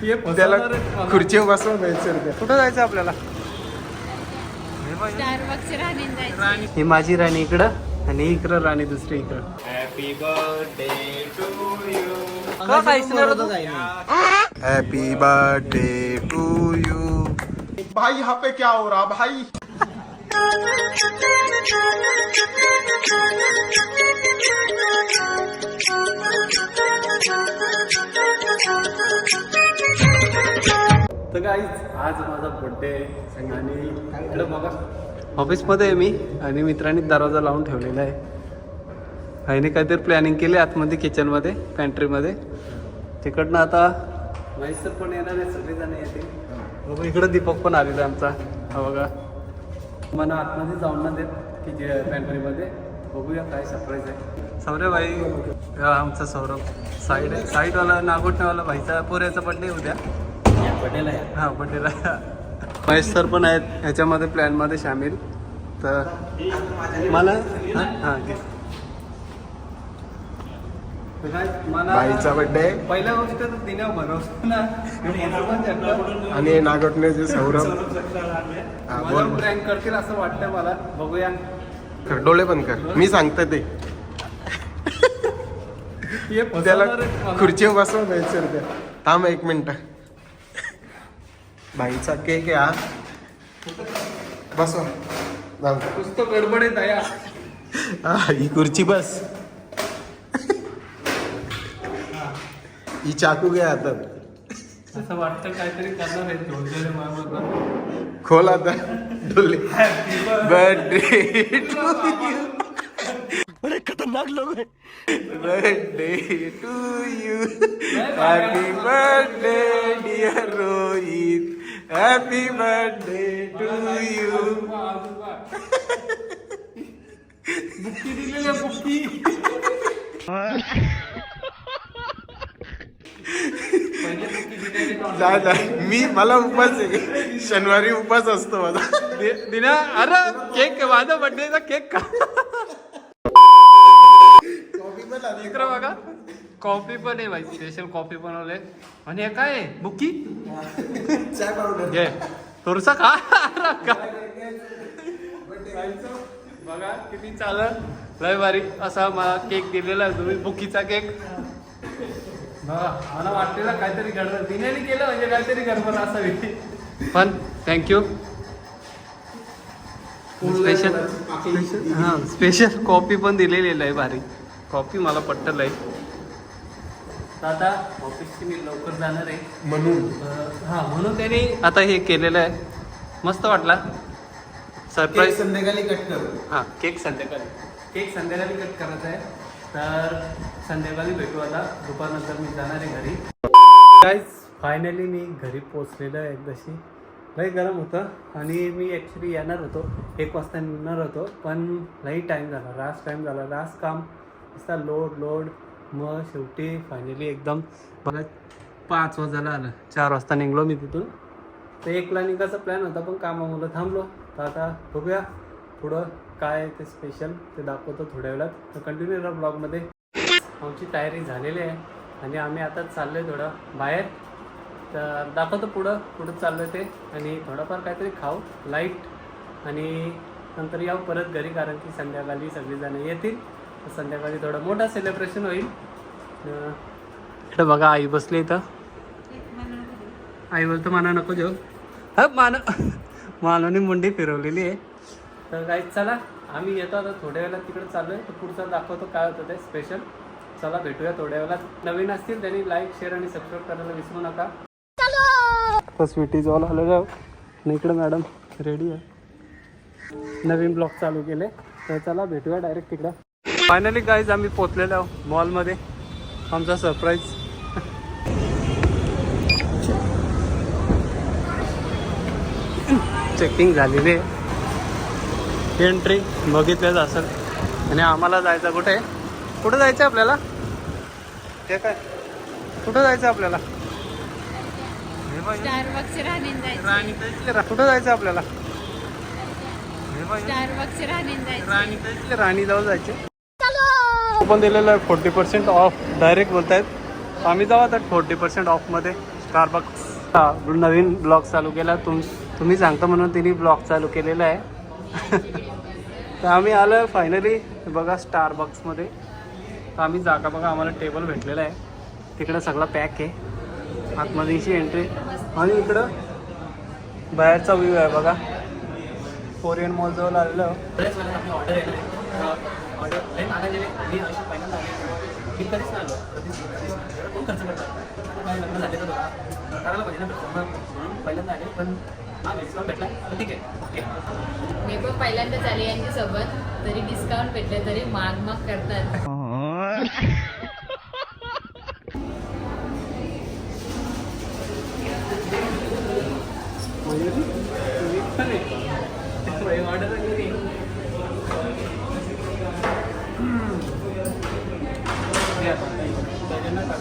त्याला खुर्चीवर बसवा द्यायचं. कुठं जायचं आपल्याला? ही माझी राणी इकडं आणि इकडं राणी दुसरी इकडं. Happy birthday to you. Happy birthday to you. भाई यहाँ पे क्या हो रहा भाई? तर गाईज आज माझा बर्थडे आणि इकडं बघा ऑफिसमध्ये आहे मी आणि मित्रांनी दरवाजा लावून ठेवलेला आहे. आईने काहीतरी प्लॅनिंग केली आतमध्ये किचनमध्ये पॅन्ट्रीमध्ये. तिकडनं आता म्हैसर पण येणार आहे, सगळेजण येतील. बघू इकडं दीपक पण आलेला आहे आमचा. हा बघा मला आतमध्ये जाऊन ना देत की जे पॅन्ट्रीमध्ये. बघूया काय सरप्राईज आहे. सौरभ भाई आमचा सौरभ साईड आहे, साईडवाला नागोटण्यावाला भाईचा पोऱ्याचा बर्थडे उद्या. बड्डेला आहे. हां बड्डेला. महेश सर पण आहेत ह्याच्यामध्ये प्लॅनमध्ये सामील. तर मला हां मला भाईचा बड्डे पहिल्या गोष्ट तर दिल्या भरवतो ना. आणि नागोटण्याचे सौरभ प्रँक करतील असं वाटतंय मला. बघूया. डोळे पण कर मी सांगतो ते. त्याला खुर्चीवर बसवा द्यायचं. थांब एक मिनिट. भाईचा केक आहे हा. बसवा. नुसतं गडबड आहे दया. हा ही खुर्ची बस. ही चाकू घ्या आता. असं वाटतं काहीतरी करणार आहे. खोल आता डोले. Birthday to you. बड़े खतरनाक लोग हैं. Birthday to you. Happy birthday dear Rohit. Happy birthday to you. बुक्की दिलेली आहे बुक्की. मी मला उपास आहे. शनिवारी उपास असतो माझा. दिना अरे केक माझा बर्थडेचा केक का? इकडं बघा कॉफी पण आहे भाई. स्पेशल कॉफी बनवले. आणि हे काय बुक्की घे थोडसा खा. बघा किती चालत लय भारी असा मला केक दिलेला आहे तुम्ही. बुक्कीचा केक बघा. मला वाटलेला काहीतरी गडबड दिनेने केलं म्हणजे काहीतरी गडबड असावी. पण थँक्यू. स्पेशल हां स्पेशल कॉफी पण दिलेली आहे भारी. कॉफी मला पटलं आहे. आता ऑफिसची मी लवकर जाणार आहे म्हणून म्हणून त्यांनी आता हे केलेलं आहे. मस्त वाटला. सरप्राईज संध्याकाळी कट करू. हां केक संध्याकाळी कट करायचा आहे. तर संध्याकाळी भेटू. आता दुपारनंतर मी जाणार आहे घरी. गाईज फायनली मी घरी पोचलेलो आहे. एकदाशी लई गरम होतं आणि मी ॲक्च्युली येणार होतो 1 वाजता निघणार होतो. पण लई टाईम झाला. रास टाईम झाला. रास काम असता लोड मग शेवटी फायनली एकदम बघा 5 वाजायला आलं. 4 वाजता निघलो मी तिथून. तर 1ला निघायचा प्लॅन होता पण कामामुळं थांबलो. तर आता बघूया पुढं काय ते स्पेशल ते दाखवतो थोड्या वेळात. तर कंटिन्यू राहा ब्लॉगमध्ये. आमची तयारी झालेली आहे आणि आम्ही आता चाललो आहे थोडं बाहेर. तर दाखवतो पुढं चाललो आहे ते. आणि थोडंफार काहीतरी खाऊ लाईट आणि नंतर यावं परत घरी. कारण की संध्याकाळी सगळीजण येतील. तर संध्याकाळी थोडं मोठा सेलिब्रेशन होईल. इकडं बघा आई बसली इथं. आई बोलतो माना नको जेव. मानवनी मुंडी फिरवलेली आहे. तर काही चला आम्ही येतो आता थोड्या वेळात तिकडे चाललो आहे. तर पुढचं दाखवतो काय होतं ते स्पेशल. चला भेटूया थोड्या वेळात. नवीन असतील त्यांनी लाईक शेअर आणि सबस्क्राईब करायला विसरू नका. तर स्वीटी जवळ आलेलो आणि इकडे मॅडम रेडी आहे. नवीन ब्लॉग चालू केले. तर चला भेटूया डायरेक्ट तिकडं. फायनली गाईज आम्ही पोचलेलो आहोत मॉलमध्ये. आमचा सरप्राईज चेकिंग झालेली आहे. एंट्री बघितल्याच असेल. आणि आम्हाला जायचं कुठे जायचं आपल्याला? ते काय कुठं जायचं आपल्याला? कुठं जायचं आपल्याला? राणी जाऊ जायचे. पण दिलेलं आहे 40% ऑफ. डायरेक्ट बोलतायत आम्ही जाऊ आता 40% ऑफमध्ये. स्टारबक्स नवीन ब्लॉग चालू केला. तुम्ही सांगता म्हणून तिने ब्लॉग चालू केलेला आहे. तर आम्ही आलो फायनली बघा स्टारबक्समध्ये. तर आम्ही जागा बघा, आम्हाला टेबल भेटलेला आहे. तिकडं सगळं पॅक आहे. आतमध्येची एंट्री आणि इकडं बाहेरचा व्ह्यू आहे बघा. कोरियन मॉल जवळ आलेलं. मी पण पहिल्यांदाच आले यांच्यासोबत, तरी डिस्काउंट भेटले तरी माग करतात.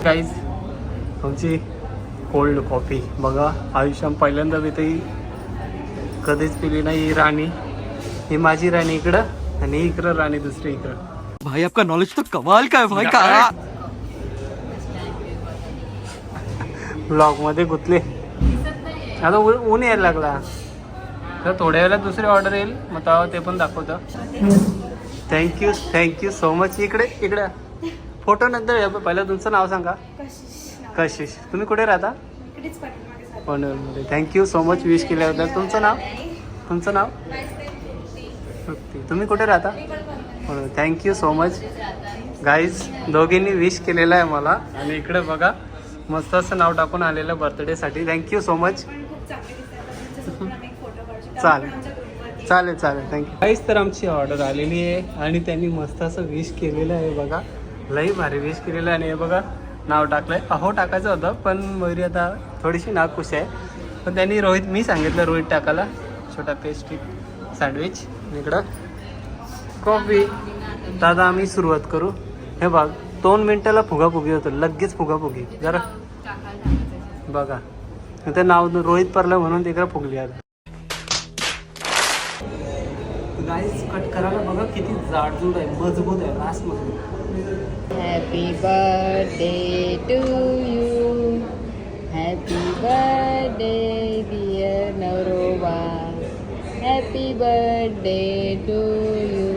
गाईज तुमची कोल्ड कॉफी बघा. आयुष्यात पहिल्यांदा मी तरी कधीच पिली नाही. ही राणी, ही माझी राणी इकडं आणि इकडं राणी दुसरी इकडं. भाई आपका नॉलेज तो कमाल का है भाई. का ब्लॉग मध्ये गुतले. आता ऊन यायला लागला तर थोड्या वेळात दुसरी ऑर्डर येईल, मग तेव्हा ते पण दाखवतं. Thank you so much. इकडे फोटो नंतर या. पहिलं तुमचं नाव सांगा. कशिश. तुम्ही कुठे राहता? पनवेलमध्ये. थँक्यू सो मच विश केल्याबद्दल. तुमचं नाव? तुम्ही कुठे राहता? Thank you so much guys. दोघींनी विश केलेलं आहे मला. आणि इकडे बघा मस्त असं नाव टाकून आलेलं बर्थडेसाठी. Thank you so much. चालेल थँक्यू गाईज. तर आमची ऑर्डर आलेली आहे आणि त्यांनी मस्त असं विश केलेलं आहे बघा. लई भारी विश केलेलं आहे. आणि हे बघा नाव टाकलंय. अहो टाकायचं होतं पण मयुरी आता थोडीशी नाखुश आहे. पण त्यांनी मी सांगितलं रोहित टाकायला. छोटा पेस्ट्री सँडविच. इकडं कॉफी. दादा आम्ही सुरुवात करू. हे बघ 2 मिनिटाला फुगाफुगी होतं. लगेच फुगाफुगी जरा बघा. ते नाव रोहित पडलं म्हणून तिकडं फुगली. आता गाईस कट करायला बघा किती जाडजूड आहे, मजबूत आहे. लास्टमध्ये happy birthday to you. Happy birthday dear नवरोबा. Happy birthday to you.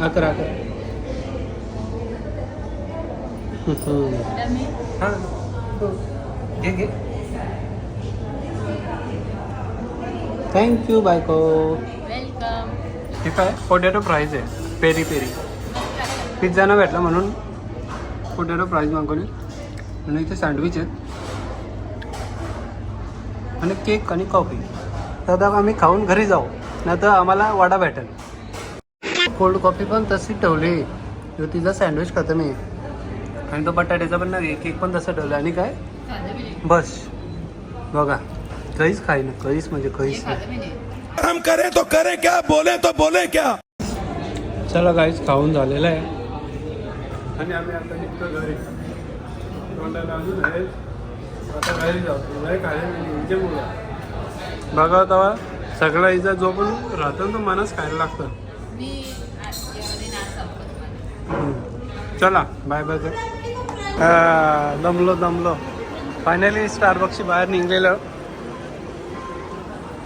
अकरा हां घे. थँक्यू बायको. वेलकम. हे काय पोटॅटो फ्राईज आहे. पेरी पिझ्झा न भेटला म्हणून पोटॅटो फ्राईज मागवली. आणि इथे सँडविच आहेत आणि केक आणि कॉफी. तर आता आम्ही खाऊन घरी जाऊ, नाही तर आम्हाला वडा भेटेल. कोल्ड कॉफी पण तशी ठेवली. तिचा सँडविच खातो मी आणि तो बटाट्याचा पण नाही. केक पण तसं ठेवलं. आणि काय बस बघा कहीच खाई ना. कहीच म्हणजे कहीच नाही. हम करे तो करे क्या, बोले तो बोले क्या. चला काहीच खाऊन झालेलं आहे आणि आम्ही आता निघतो घरी. तोंडाला अजून आहे. आता घरी जातो. नाही खायला मुलं बघा. तेव्हा सगळा इजा जो पण राहतो तो मनच खायला लागतं. चला बाय बाय. दमलो. फायनली स्टारबक्सची बाहेर निघलेलं.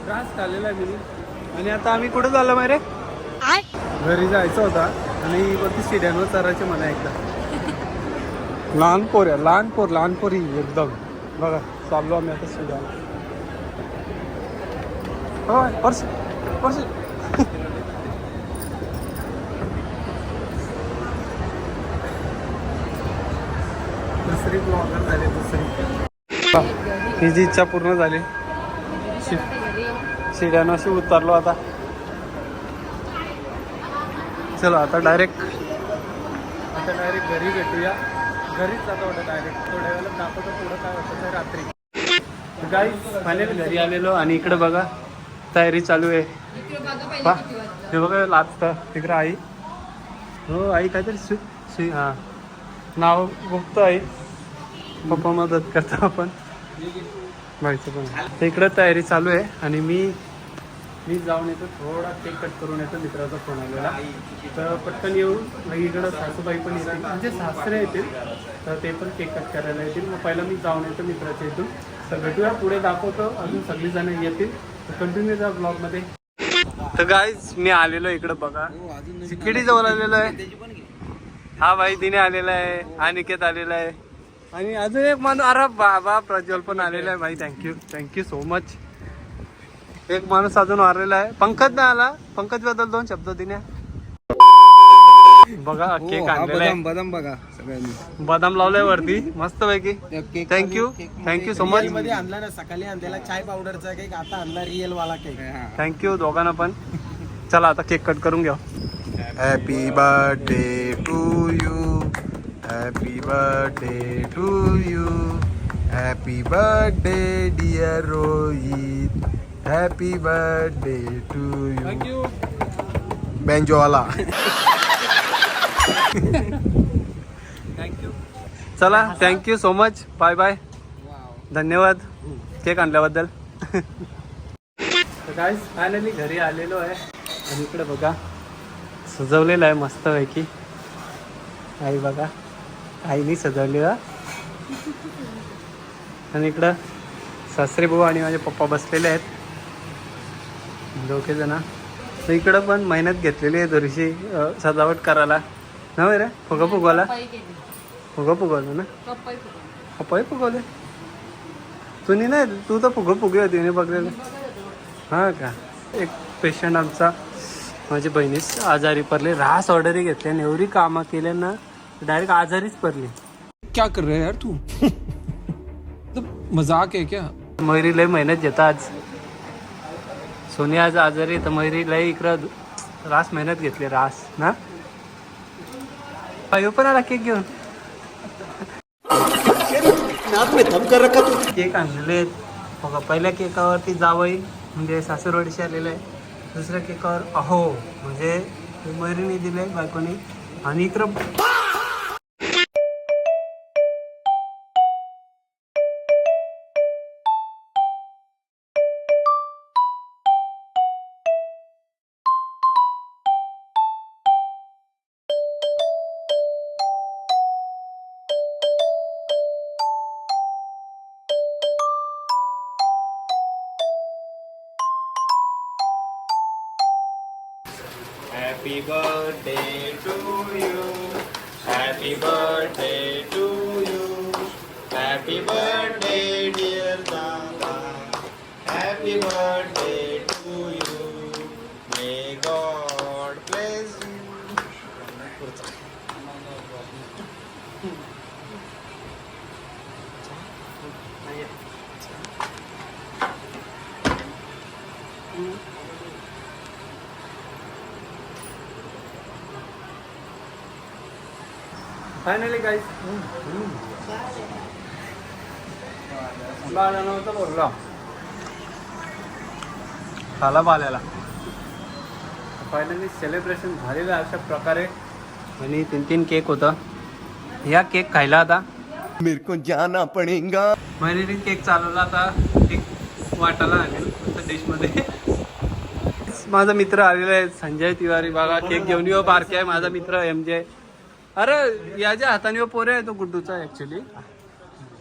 त्रास झालेला आहे मी. आणि आता आम्ही कुठं चाललो माहिती रे? घरी जायचं होता आणि वरती सीड्यांवर चरायचे मला एकदा. लहानपोर ही एकदम बघा. चाललो आम्ही आता सीड्या. होय पर्स दुसरी ब्लॉगर झाली. ही जी इच्छा पूर्ण झाली. शिड्यानशी उतरलो आता. चलो आता डायरेक्ट घरी भेटूया. घरीच जातो होतं डायरेक्ट. थोड्या वेळेला दाखवतो पुढं काय होतं रात्री. गाईस फायनली घरी आलेलो आणि इकडे बघा तयारी चालू आहे. हे बघा लाजतं तिकडे आई. हो आई काहीतरी हां नाव गुप्त आई. पप्पा मदत करतो आपण. व्हायचं पण इकडं तयारी चालू आहे आणि मी मी जाऊन येतो, थोडा केक कट करून येतो, मित्राचा फोन आलेला. तर पटकन येऊन मग इकडं सासूबाई पण येतील, म्हणजे सासरे येतील, तर ते पण केक कट करायला येतील. मग पहिला मी जाऊन येतो मित्राच्या इथून. तर भेटूया, पुढे दाखवतो, अजून सगळीजण येतील. तर कंटिन्यू जा ब्लॉगमध्ये. तर गाईज मी आलेलो इकडं बघा, चिकडी जवळ आलेलो आहे. हा भाई दिने आलेला आहे, हा निकेत आलेला आहे, आणि अजून एक माणूस, अरे बाबा प्रज्वल पण आलेला आहे भाई. Thank you so much. एक माणूस अजून आलेला आहे, पंकज नाही आला. पंकज बद्दल 2 शब्द दिने. बघा केक आणलेला आहे, बदाम बघा सगळ्यांनी, बदाम लावलाय वरती मस्त पैकी. Thank you so much. मध्ये आणला ना, सकाळी आणलेला चाय पावडरचा केक, आता आणला रिअल वाला केक. थँक्यू दोघांना पण. चला आता केक कट करून घ्या. Happy birthday to you, happy birthday to you, happy birthday dear Rohit, happy birthday to you. Thank you. बेंजोवाला. थँक्यू. चला thank you so much. Bye bye. धन्यवाद केक आणल्याबद्दल. तर गाईस फायनली घरी आलेलो आहे, आणि इकडे बघा सजवलेलं आहे मस्त पैकी. आई बघा, आईनी सजवलेला. आणि इकडं सासरे भाऊ आणि माझे पप्पा बसलेले आहेत, दोघे जण. तर इकडं पण मेहनत घेतलेली आहे थोडीशी सजावट करायला. नव्हे रे, फुगं फुगवायला. फुगं फुगवलं ना, पप्पाही फुगवले. तुम्ही नाही, तू तर फुगं फुगे होती मी बघलेलं. हां का. एक पेशंट आमचा, माझी बहिणीच आजारी पडले. रास ऑर्डरी घेतल्या, एवढी कामं केल्या ना, डायरेक्ट आजारीच पडली. क्या कर रहे हैं यार तू? तो मजाक है क्या? मयुरी लय मेहनत घेता आज. सोनी आज आजारी, तर मयुरी लय इकडं रास मेहनत घेतली. रास ना, पायू पण आला केक घेऊन. केक आणलेले आहेत बघा. पहिल्या केकावरती जावई म्हणजे सासूरवाडीशी आलेलं आहे. दुसऱ्या केकावर अहो म्हणजे मयुरीने दिले बायकोनी. आणि इकडं Happy birthday to you, happy birthday to you, happy birthday dear Dada, happy birthday to you, may God bless you. Finally guys बाळा नव्हतं बोलला, खाला बाल्याला. फायनली सेलिब्रेशन झालेलं अशा प्रकारे. आणि 3 केक होतं. ह्या केक खायला आता मेरे को जाना पड़ेगा. महिने केक चालवला, आता केक वाटायला लागेल डिशमध्ये. माझा मित्र आलेला आहे संजय तिवारी. बघा केक घेऊन येऊ. बारके आहे माझा मित्र MJ. अरे याच्या हाताने यो पोरे आहे तो गुड्डूचा ऍक्च्युली.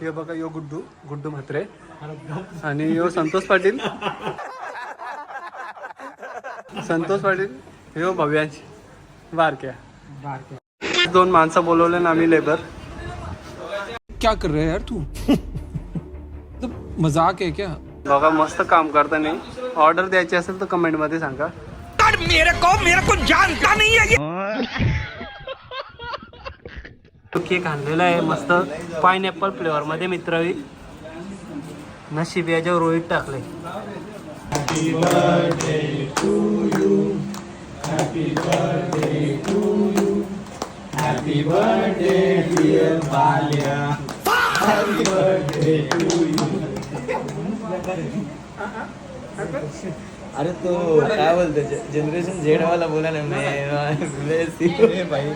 हे बघा यो गुड्डू म्हात्रे, आणि यो संतोष पाटील. यो भव्यांश बारक्या. 2 माणसं बोलवले ना आम्ही लेबर. क्या कर रहे हैं यार तू? तो मजाक है क्या? बघा मस्त काम करता. नाही ऑर्डर द्यायची असेल तर कमेंट मध्ये सांगा. मेरे को जानता नहीं है. केक आणलेला आहे मस्त पायनॅपल फ्लेवर मध्ये मित्रावी. नशीब याच्यावर रोहित टाकले. Happy birthday to you, happy birthday to you, happy birthday dear Balya, happy birthday to you. अरे तो काय बोलतो, जनरेशन झेड वाला बोला ना. मैं भाई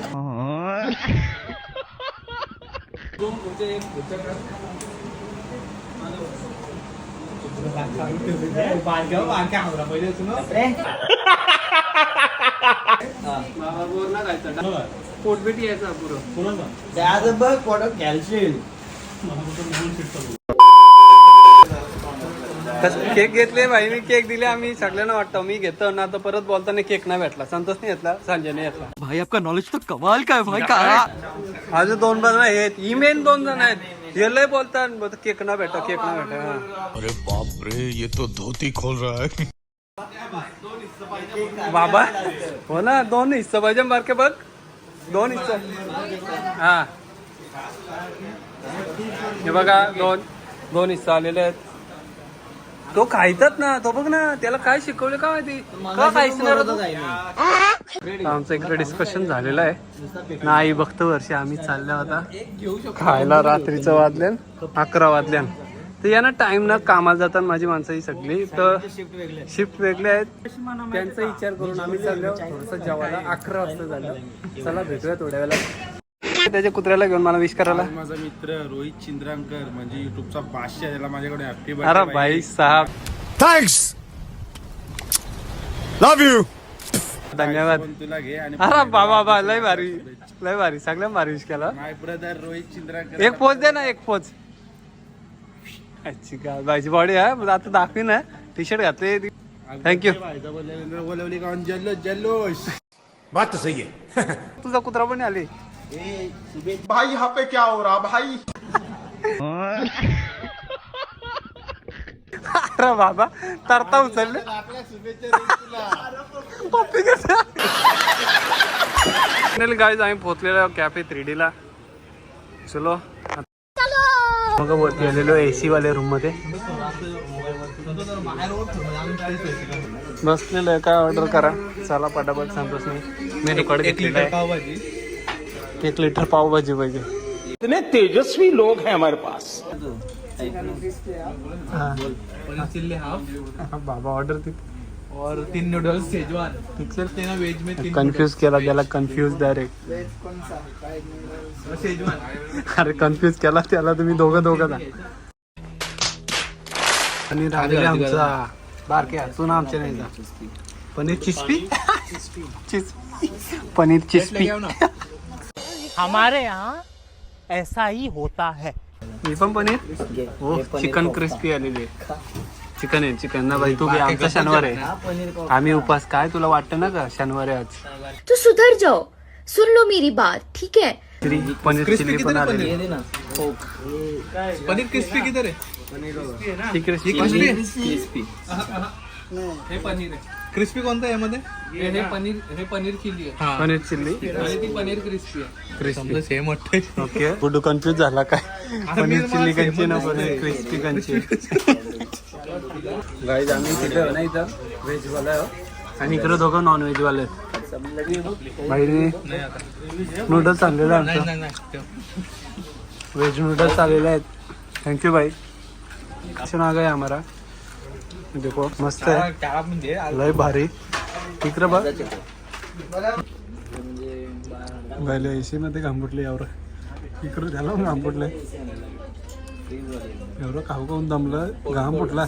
बाबा बोर ना खायचं पोटबेटी यायचा पुरं त्याचं बघ पोटात कॅल्शियम. केक घेतले भाई मी केक दिले आम्ही सगळ्यांना वाटतं मी घेतो ना तर परत बोलताना केक नाही भेटला संतोष नाही घेतला संजयने घेतला. भाई आपका नॉलेज तो कमाल का है भाई का. अजून 2 जण आहेत इमेन 2 जण आहेत हे लय बोलतात केक ना भेटा केक ना भेटा. अरे बाप रे ये तो धोती खोल रहा है. बाबा हो ना 2 हिस्सा पाहिजे बारके बघ 2 हिस्सा. हा हे बघा 2 हिस्सा आलेले आहेत. तो खायतात ना तो बघ ना त्याला काय शिकवले का माहिती का खायचं. आमचं इकडे डिस्कशन झालेलं आहे नाही बघतो वर्षी आम्ही चालल्या होता खायला रात्रीचं वाजल्यान 11 वाजल्यान तर यांना टाइम ना कामाला जातात माझी माणसं ही सगळी तर शिफ्ट वेगळे आहेत त्यांचा विचार करून आम्ही चाललो थोडंसं जेवायला 11 वाजता झालं. चला भेटूया थोड्या वेळेला. त्याच्या कुत्र्याला घेऊन मला विश करायला माझा मित्र रोहित चिंद्रांकर म्हणजे युट्यूबचा बादशाह त्याला माझ्याकडे हॅपी अरे भाई साहेब थँक्स लव यू. धन्यवाद. तुला घे आणि अरे बाबा लय भारी सगळ्या भारी विश केला. माय ब्रदर रोहित चिंद्रांकर. एक पोच दे ना एक पोच. अच्छी का बायची बॉडी आहे आता दाखवी ना टी शर्ट घातले थँक्यू. बोलवली का जल्लोष जल्लोष. बात तो सही है. तुझा कुत्रा पण आले भाई यहाँ पे क्या हो रहा भाई. अरे बाबा तरता उचलले गाईज आम्ही पोहोचलेलो कॅफे 3D ला. चलो मग वरती आलेलो AC वाल्या रूम मध्ये बसलेलो आहे. काय ऑर्डर करा चला पटापट संतोष नाही मेनू कार्ड घेतलेला आहे. 1 लिटर पावभाजी पाहिजे. इतने तेजस्वी लोग हैं हमारे पास. बाबा ऑर्डर ती और 3 नूडल्स शेजवान पिक्सल वेज में कन्फ्यूज केला त्याला कन्फ्यूज डायरेक्ट. शेजवान. अरे कन्फ्यूज केला त्याला तुम्ही दोघं आणि राहिलेले आमचा बारक्या तू ना आमच्या नाही जा पनीर चिस्पी पनीर चिस्पी हमारे यहाँ ऐसा ही होता है. मी पण पनीर हो चिकन क्रिस्पी आलेली आहे. चिकन ना भाई तू घे आमचा शनिवार आहे आम्ही उपास काय तुला वाटतं ना का शनिवार आहे आज. तो सुधर जाओ सुन लो मेरी बात ठीक है. पनीर चिल्ली पण आलेली पनीर क्रिस्पी किधर है. क्रिस्पी हे पनीर आहे. क्रिस्पी कोणतं आहे यामध्ये. हे पनीर चिल्ली आहे पनीर चिल्ली आणि ती पनीर क्रिस्पी आहे. क्रिस्पी सेम वाटतंय. ओके गुड्डू कन्फ्यूज झाला काय पनीर चिल्ली कंची ना पनीर क्रिस्पी कंची. गाईज आम्ही तिथं ना इथं व्हेज वाला आणि इकडे दोघं नॉन व्हेज वाले भाईने नूडल्स आणलेले आमचं व्हेज नूडल्स आलेले आहेत. थँक्यू भाई. अच्छा ना गया हमारा देखो मस्त आहे लय भारी. इकडे बघ पहिले AC मध्ये घांबुटले एवढं इकडं झालं घांबुटले एवढं खाऊन दमलं घाम फुटला.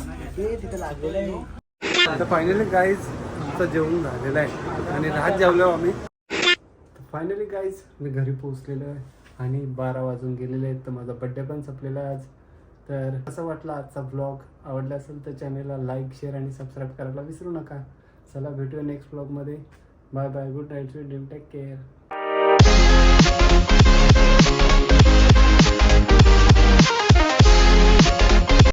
आता फायनली गाईज आमचं जेवण झालेलं आहे आणि रात जेवलो आम्ही. फायनली गाईज मी घरी पोहोचलेलो आहे आणि 12 वाजून गेलेले आहेत तर माझा बड्डे पण संपलेला आहे आज. तर कसं वाटलं आजचा ब्लॉग आवडला असेल तर चॅनेलला लाईक शेअर आणि सबस्क्राईब करायला विसरू नका. चला भेटूया नेक्स्ट ब्लॉगमध्ये. Bye bye good night take care.